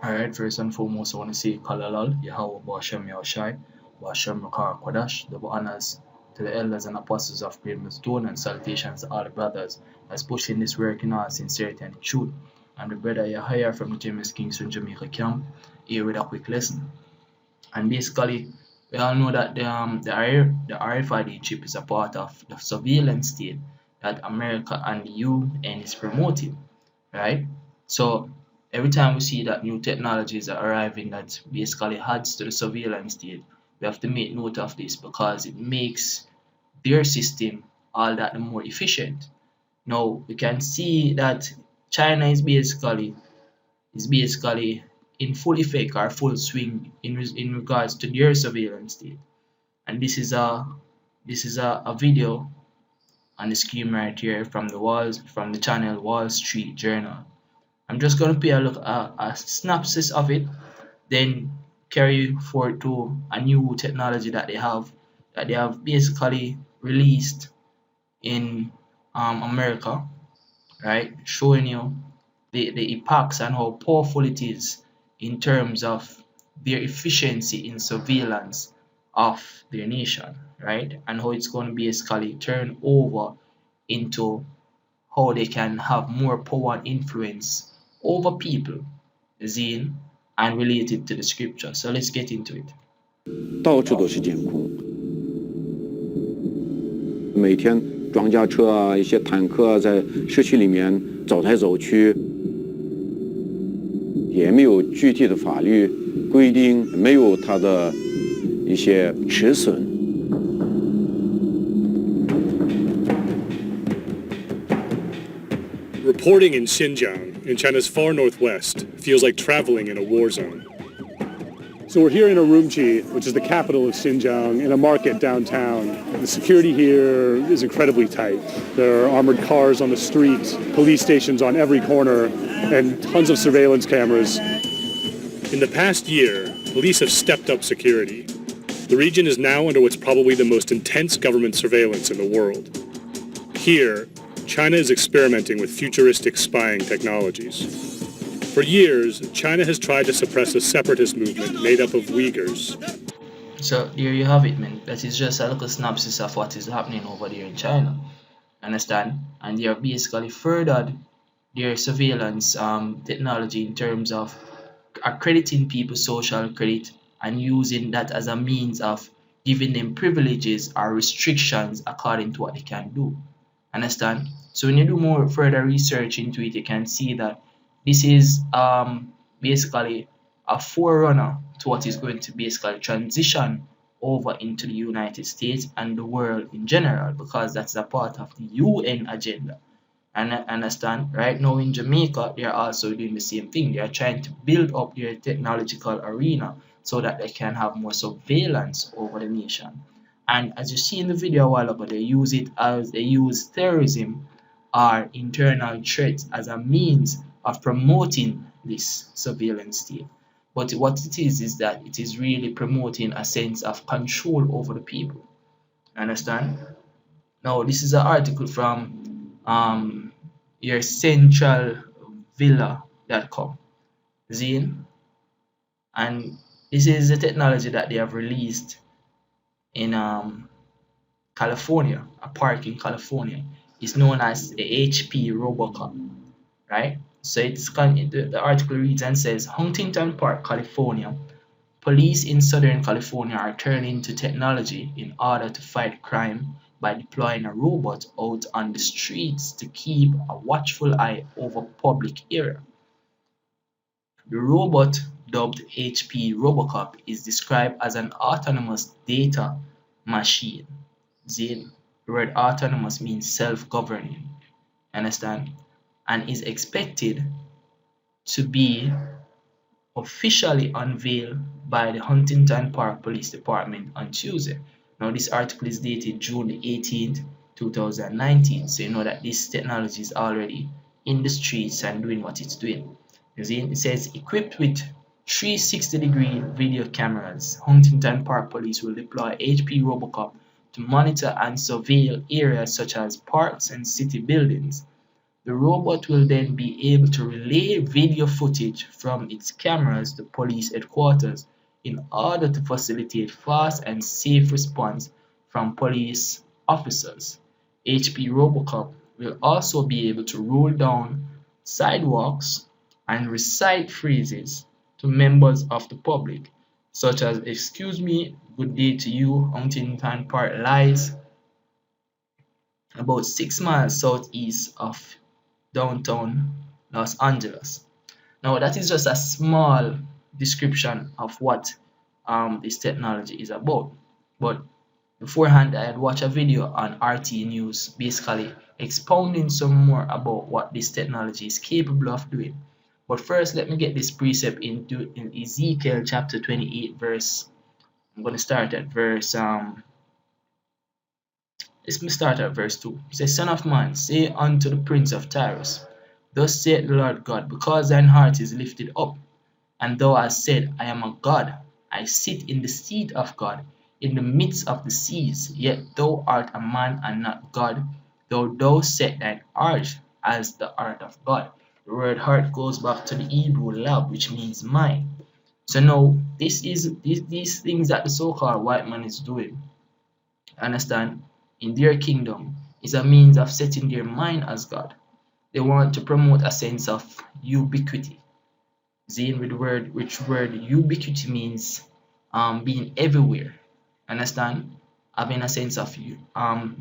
Alright, first and foremost, I want to say Kalalal, Yahweh Bashem Yahushai, Bashem Rakar Kodash, double honors to the elders and apostles of Great Stone, and salutations to all the brothers that's pushing this work in all sincerity and truth. I'm the brother Yahya from the James Kingston, Jamaica camp, here with a quick lesson. And basically, we all know that the RFID chip is a part of the surveillance state that America and the UN is promoting, right? So every time we see that new technologies are arriving that basically adds to the surveillance state, we have to make note of this because it makes their system all that the more efficient. Now we can see that China is basically in full effect or full swing in regards to their surveillance state. And this is a video on the screen right here from the channel Wall Street Journal. I'm just going to play a synopsis of it, then carry forward to a new technology that they have basically released in America, right? Showing you the impacts and how powerful it is in terms of their efficiency in surveillance of their nation, right? And how it's going to basically turn over into how they can have more power and influence over people, seen and related to the scripture. So let's get into it. 到处都是监控，每天装甲车啊，一些坦克啊，在市区里面走来走去，也没有具体的法律规定，没有它的一些尺寸。 Reporting in Xinjiang, in China's far northwest, feels like traveling in a war zone. So we're here in Urumqi, which is the capital of Xinjiang, in a market downtown. The security here is incredibly tight. There are armored cars on the street, police stations on every corner, and tons of surveillance cameras. In the past year, police have stepped up security. The region is now under what's probably the most intense government surveillance in the world. Here, China is experimenting with futuristic spying technologies. For years, China has tried to suppress a separatist movement made up of Uyghurs. So there you have it, man. That is just a little synopsis of what is happening over there in China. Understand? And they are basically furthered their surveillance technology in terms of accrediting people's social credit and using that as a means of giving them privileges or restrictions according to what they can do. Understand? So when you do more further research into it, you can see that this is basically a forerunner to what is going to basically transition over into the United States and the world in general, because that's a part of the UN agenda. And understand, right now in Jamaica, they are also doing the same thing. They are trying to build up their technological arena so that they can have more surveillance over the nation. And as you see in the video a while ago, they use terrorism or internal threats as a means of promoting this surveillance state. But what it is that it is really promoting a sense of control over the people. Understand? Now this is an article from your centralvilla.com, Zine, and this is the technology that they have released in California, a park in California. It's known as the HProbocop, right? So the article reads and says, Huntington Park, California. Police in Southern California are turning to technology in order to fight crime by deploying a robot out on the streets to keep a watchful eye over public area. The robot, dubbed HProbocop, is described as an autonomous data machine. The word autonomous means self-governing, understand? And is expected to be officially unveiled by the Huntington Park Police Department on Tuesday. Now this article is dated June 18th, 2019, so you know that this technology is already in the streets and doing what it's doing. It says, equipped with 360-degree video cameras, Huntington Park Police will deploy HProbocop to monitor and surveil areas such as parks and city buildings. The robot will then be able to relay video footage from its cameras to police headquarters in order to facilitate fast and safe response from police officers. HProbocop will also be able to roll down sidewalks and recite phrases to members of the public, such as "Excuse me, good day to you, Huntington Park lies," about 6 miles southeast of downtown Los Angeles. Now, that is just a small description of what this technology is about. But beforehand, I had watched a video on RT News basically expounding some more about what this technology is capable of doing. But first, let me get this precept in Ezekiel chapter 28, verse. I'm going to start at verse. Let me start at verse 2. It says, Son of man, say unto the prince of Tyrus, Thus saith the Lord God, because thine heart is lifted up, and thou hast said, I am a God, I sit in the seat of God, in the midst of the seas, yet thou art a man and not God, though thou set thine heart as the heart of God. The word heart goes back to the Hebrew lab, which means mind. So now, these things that the so-called white man is doing, understand, in their kingdom, is a means of setting their mind as God. They want to promote a sense of ubiquity. Zane with the word, which word ubiquity means being everywhere. Understand? Having a sense of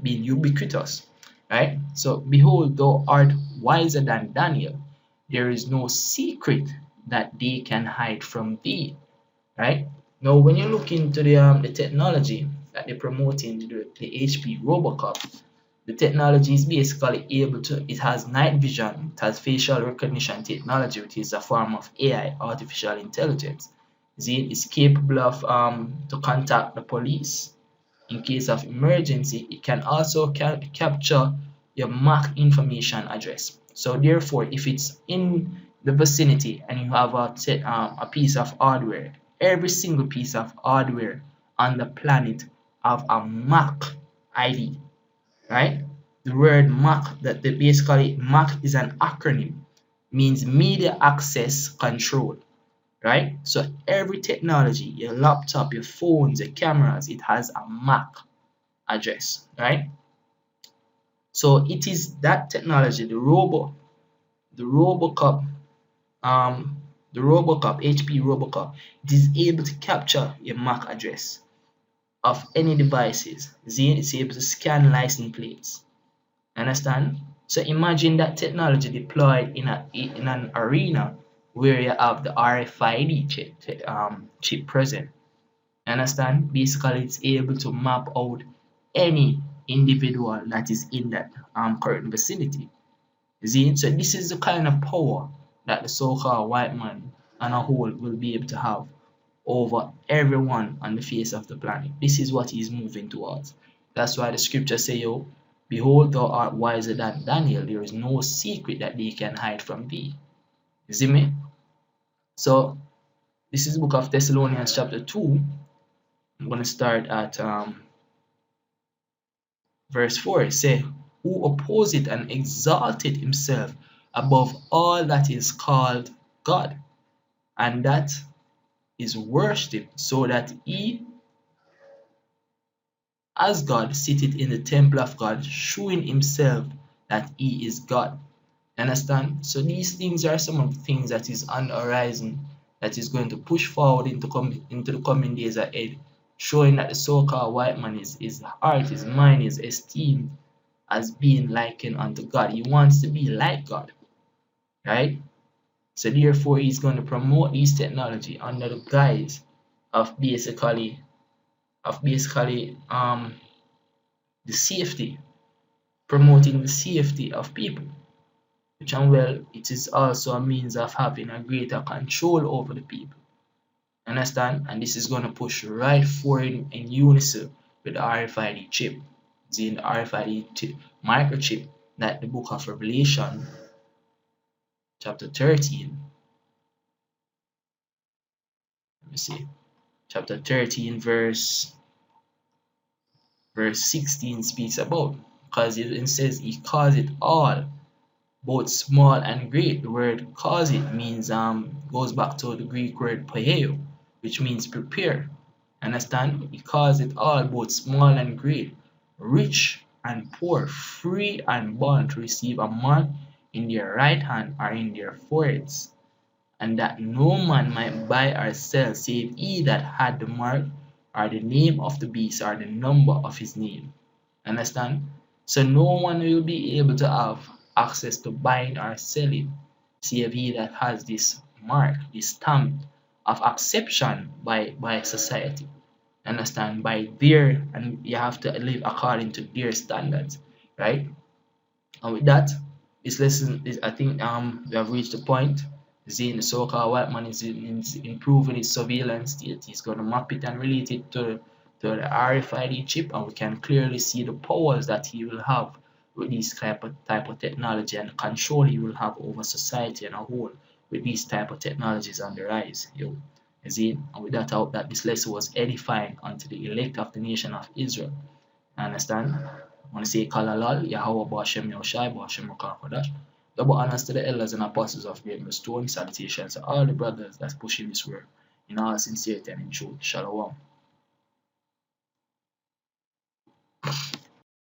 being ubiquitous. Right? So behold, thou art wiser than Daniel. There is no secret that they can hide from thee. Right? Now, when you look into the technology that they're promoting, the HProbocop, the technology is basically able to, it has night vision, it has facial recognition technology, which is a form of AI, artificial intelligence. It is capable of to contact the police in case of emergency. It can also capture your MAC information address. So therefore, if it's in the vicinity and you have a piece of hardware, every single piece of hardware on the planet have a MAC ID, right? The word MAC, that they basically MAC is an acronym, means media access control, right? So every technology, your laptop, your phones, your cameras, it has a MAC address, right? So it is that technology, the Robocop, the Robocop, HProbocop, it is able to capture your MAC address of any devices. It's able to scan license plates. Understand? So imagine that technology deployed in an arena where you have the RFID chip present. Understand? Basically, it's able to map out any individual that is in that current vicinity. See? So this is the kind of power that the so-called white man on a whole will be able to have over everyone on the face of the planet. This is what he's moving towards. That's why the scripture say, yo, behold, thou art wiser than Daniel. There is no secret that they can hide from thee. You see me? So this is the book of Thessalonians chapter 2. I'm going to start at verse 4. It says, who opposeth and exalted himself above all that is called God, and that is worshipped, so that he as God sitteth in the temple of God, showing himself that he is God. Understand? So these things are some of the things that is on the horizon that is going to push forward into the coming days ahead, showing that the so-called white man his heart, his mind is esteemed as being likened unto God. He wants to be like God. Right? So therefore he's going to promote this technology under the guise of basically the safety, promoting the safety of people, which and well, it is also a means of having a greater control over the people. Understand? And this is going to push right forward in unison with the RFID chip, the RFID microchip that the book of Revelation chapter 13, let me see, chapter 13 verse 16 speaks about, because it says he calls it all both small and great. The word cause it means goes back to the Greek word poieo, which means prepare. Understand? He calls it all, both small and great, rich and poor, free and bond to receive a mark in their right hand or in their foreheads, and that no man might buy or sell save he that had the mark or the name of the beast or the number of his name. Understand? So no one will be able to have access to buying or selling save he that has this mark, this stamp of acceptance by society. Understand? By their, and you have to live according to their standards, right? And with that, this lesson is, I think we have reached the point. Zane, the so-called white man, is improving his surveillance state. He's going to map it and relate it to the RFID chip, and we can clearly see the powers that he will have with this type of technology and the control he will have over society and a whole with these type of technologies on the rise. Yo, Zane, and with that, I hope that this lesson was edifying unto the elect of the nation of Israel. Understand? I want to say Kalalal, Yahweh Bashem Yoshai, Bashem Rakakodash. Double honors to the elders and apostles of Great Stone. Salutations to all the brothers that's pushing this work in all sincerity and in truth. Shalom.